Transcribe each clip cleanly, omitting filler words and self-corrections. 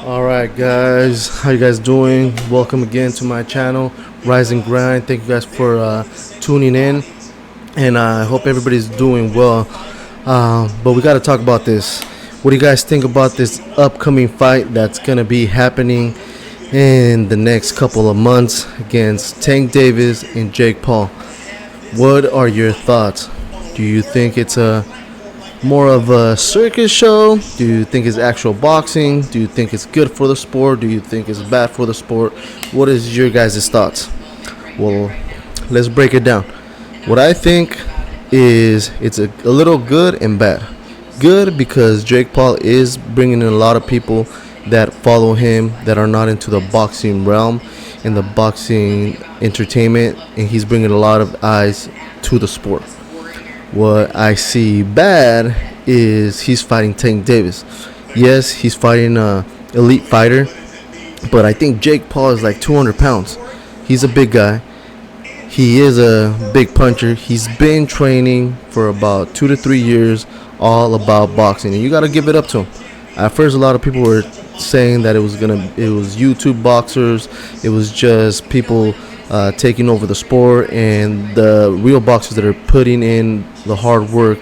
All right, guys, how you guys doing? Welcome again to my channel, Rise and Grind. Thank you guys for tuning in, and I hope everybody's doing well. But we got to talk about this. What do you guys think about this upcoming fight that's gonna be happening in the next couple of months against Tank Davis and Jake Paul? What are your thoughts? Do you think it's a more of a circus show? Do you think it's actual boxing? Do you think it's good for the sport? Do you think it's bad for the sport? What is your guys' thoughts? Well, let's break it down. What I think is it's a little good and bad. Good because Jake Paul is bringing in a lot of people that follow him that are not into the boxing realm and the boxing entertainment, and he's bringing a lot of eyes to the sport. What I see bad is he's fighting Tank Davis. Yes, he's fighting a elite fighter, but I think Jake Paul is like 200 pounds. He's a big guy. He is a big puncher. He's been training for about 2 to 3 years, all about boxing, and you got to give it up to him. At first, a lot of people were saying that it was YouTube boxers. It was just people taking over the sport, and the real boxers that are putting in the hard work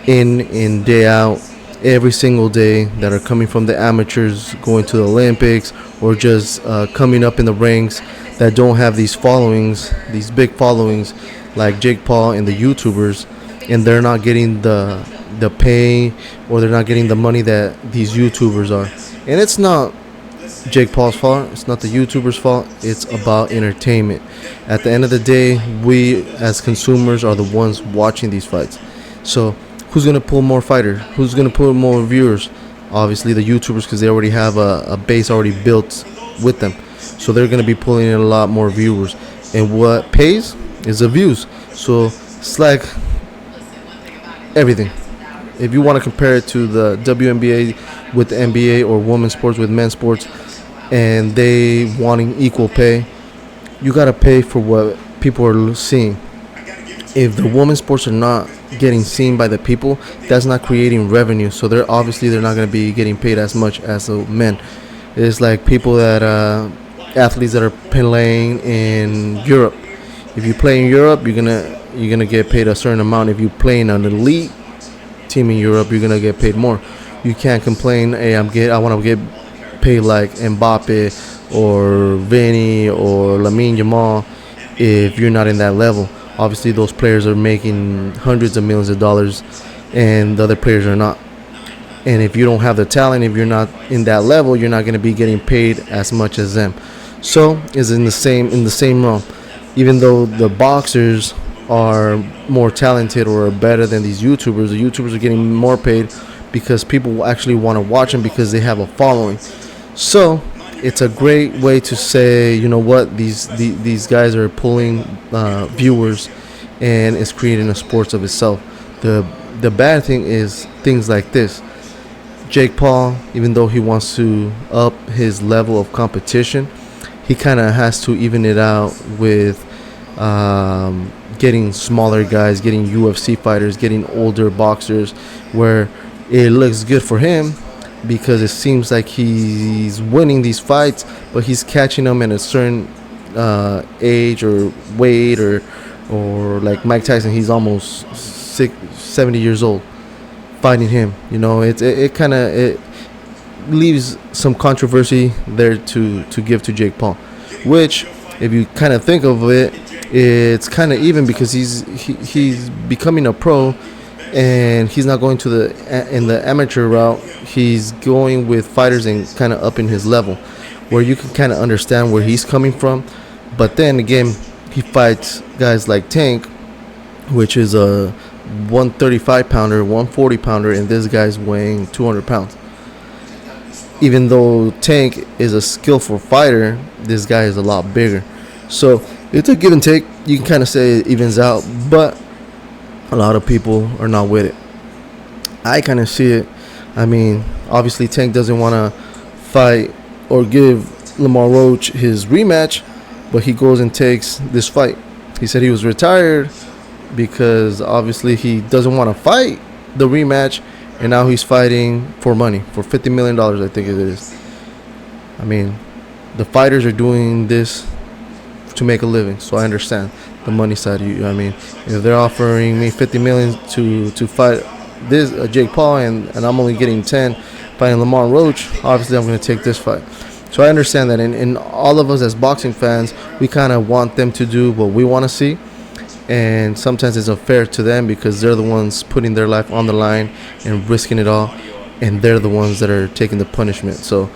in and day out every single day, that are coming from the amateurs going to the Olympics, or just coming up in the ranks, that don't have these followings, these big followings like Jake Paul and the YouTubers, and they're not getting the pay, or they're not getting the money that these YouTubers are. And it's not Jake Paul's fault. It's not the YouTubers' fault. It's about entertainment. At the end of the day, we as consumers are the ones watching these fights. So who's gonna pull more fighters? Who's gonna pull more viewers? Obviously the YouTubers, because they already have a base already built with them. So they're gonna be pulling in a lot more viewers. And what pays is the views. So it's like everything. If you want to compare it to the WNBA with the NBA, or women's sports with men's sports, and they wanting equal pay, you got to pay for what people are seeing. If the women's sports are not getting seen by the people, that's not creating revenue. So they're not going to be getting paid as much as the men. It's like people that athletes that are playing in Europe. If you play in Europe, you're gonna get paid a certain amount. If you play in an elite team in Europe, you're gonna get paid more. You can't complain, hey, I want to get paid like Mbappe or Vinny or Lamine Yamal, if you're not in that level. Obviously those players are making hundreds of millions of dollars, and the other players are not. And if you don't have the talent, if you're not in that level, you're not going to be getting paid as much as them. So it's in the same realm. Even though the boxers are more talented or are better than these YouTubers, the YouTubers are getting more paid because people actually want to watch them because they have a following. So it's a great way to say, you know what, these guys are pulling viewers, and it's creating a sports of itself. The bad thing is things like this. Jake Paul, even though he wants to up his level of competition, he kind of has to even it out with getting smaller guys, getting UFC fighters, getting older boxers, where it looks good for him because it seems like he's winning these fights, but he's catching them at a certain age or weight, or like Mike Tyson, he's almost 70 years old fighting him. You know, it kind of leaves some controversy there to give to Jake Paul, which, if you kind of think of it, it's kind of even because he's becoming a pro, and he's not going to in the amateur route. He's going with fighters and kind of upping his level, where you can kind of understand where he's coming from. But then again, he fights guys like Tank, which is a 135 pounder, 140 pounder, and this guy's weighing 200 pounds. Even though Tank is a skillful fighter, this guy is a lot bigger. So it's a give and take. You can kind of say it evens out, but a lot of people are not with it. I kind of see it. I mean, obviously Tank doesn't want to fight or give Lamar Roach his rematch, but he goes and takes this fight. He said he was retired because obviously he doesn't want to fight the rematch, and now he's fighting for money, for $50 million, I think it is. I mean, the fighters are doing this to make a living, so I understand the money side. I mean, if they're offering me 50 million to fight this Jake Paul, and I'm only getting 10 fighting Lamar Roach, obviously I'm going to take this fight. So I understand that, and all of us as boxing fans, we kind of want them to do what we want to see, and sometimes it's unfair to them because they're the ones putting their life on the line and risking it all, and they're the ones that are taking the punishment. So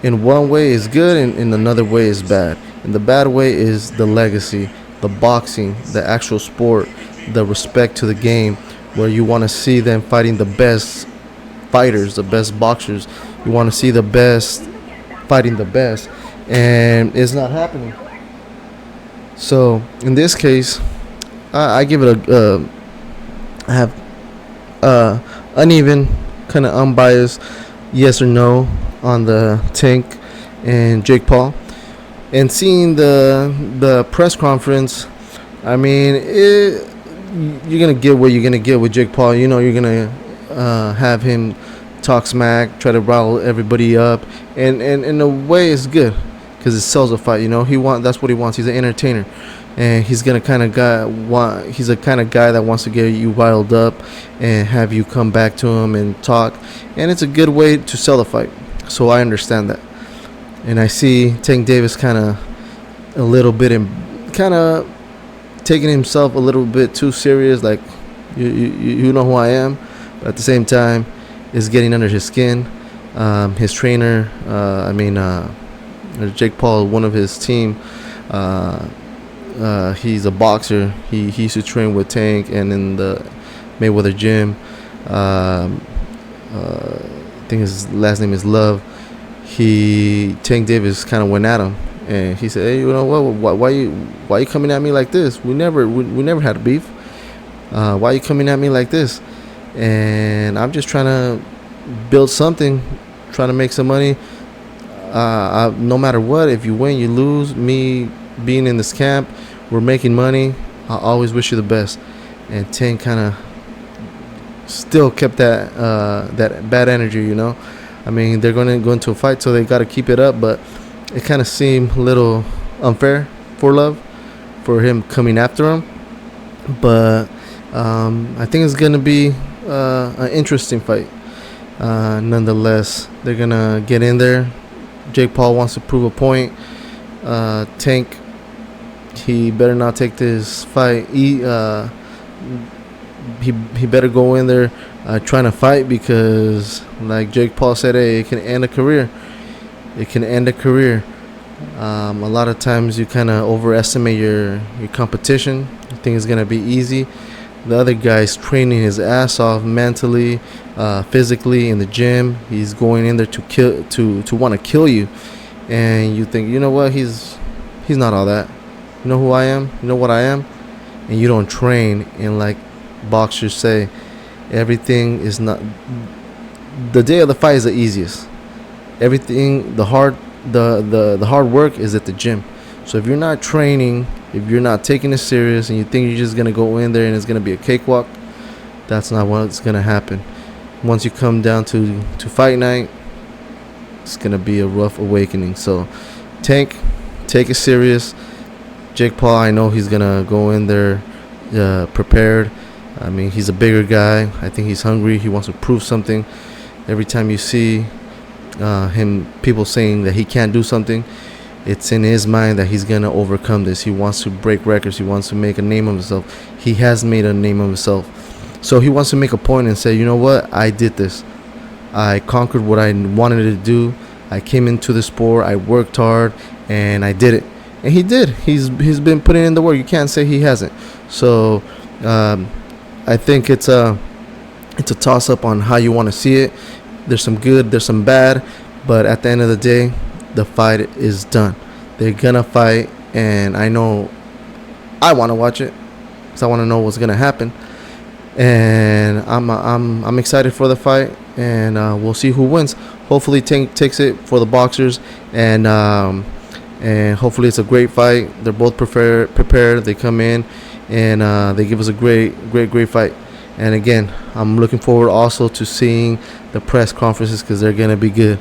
in one way is good, and in another way is bad. And the bad way is the legacy, the boxing, the actual sport, the respect to the game, where you want to see them fighting the best fighters, the best boxers. You want to see the best fighting the best, and it's not happening. So in this case, I give it I have uneven, kind of unbiased yes or no on the Tank and Jake Paul. And seeing the press conference, I mean, you're gonna get what you're gonna get with Jake Paul. You know, you're gonna have him talk smack, try to rile everybody up, and in a way, it's good because it sells a fight. You know, that's what he wants. He's an entertainer, and he's the kind of guy that wants to get you riled up and have you come back to him and talk, and it's a good way to sell the fight. So I understand that. And I see Tank Davis kind of a little bit kind of taking himself a little bit too serious, like you know who I am, but at the same time is getting under his skin. His trainer, Jake Paul, one of his team, he's a boxer. He used to train with Tank and in the Mayweather gym. I think his last name is Love. Tank Davis kind of went at him, and he said, "Hey, you know what? Why you coming at me like this? We never had a beef. Why are you coming at me like this? And I'm just trying to build something, trying to make some money. No matter what, if you win, you lose. Me being in this camp, we're making money. I always wish you the best." And Tank kind of still kept that bad energy, you know. I mean, they're going to go into a fight, so they got to keep it up. But it kind of seemed a little unfair for Love, for him coming after him. But I think it's going to be an interesting fight. Nonetheless, they're going to get in there. Jake Paul wants to prove a point. Tank, he better not take this fight. He better go in there trying to fight, because like Jake Paul said, hey, it can end a career. It can end a career. A lot of times you kind of overestimate your competition. You think it's going to be easy. The other guy's training his ass off mentally, physically in the gym. He's going in there to want to kill you. And you think, you know what, he's not all that. You know who I am? You know what I am? And you don't train. And like boxers say, everything is not, the day of the fight is the easiest. Everything, the hard work is at the gym. So if you're not training, if you're not taking it serious, and you think you're just gonna go in there and it's gonna be a cakewalk, that's not what's gonna happen. Once you come down to fight night, it's gonna be a rough awakening. So Tank, take it serious. Jake Paul, I know he's gonna go in there prepared. I mean, he's a bigger guy. I think he's hungry. He wants to prove something. Every time you see people saying that he can't do something, it's in his mind that he's going to overcome this. He wants to break records. He wants to make a name of himself. He has made a name of himself. So he wants to make a point and say, you know what? I did this. I conquered what I wanted to do. I came into the sport. I worked hard, and I did it. And he did. He's been putting in the work. You can't say he hasn't. So I think it's a toss-up on how you want to see it. There's some good, there's some bad, but at the end of the day, the fight is done. They're gonna fight, and I know I want to watch it because I want to know what's gonna happen. And I'm excited for the fight, and we'll see who wins. Hopefully, Tank takes it for the boxers, and hopefully it's a great fight. They're both prepared. They come in, and they give us a great fight. And again, I'm looking forward also to seeing the press conferences, because they're gonna be good.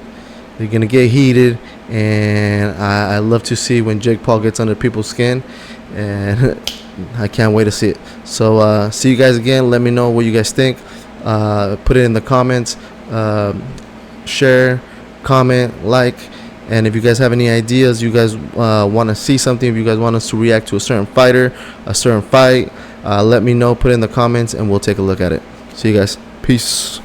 They're gonna get heated, and I love to see when Jake Paul gets under people's skin, and I can't wait to see it. So see you guys again. Let me know what you guys think. Put it in the comments. Share, comment, like. And if you guys have any ideas, you guys want to see something, if you guys want us to react to a certain fighter, a certain fight, let me know. Put it in the comments, and we'll take a look at it. See you guys. Peace.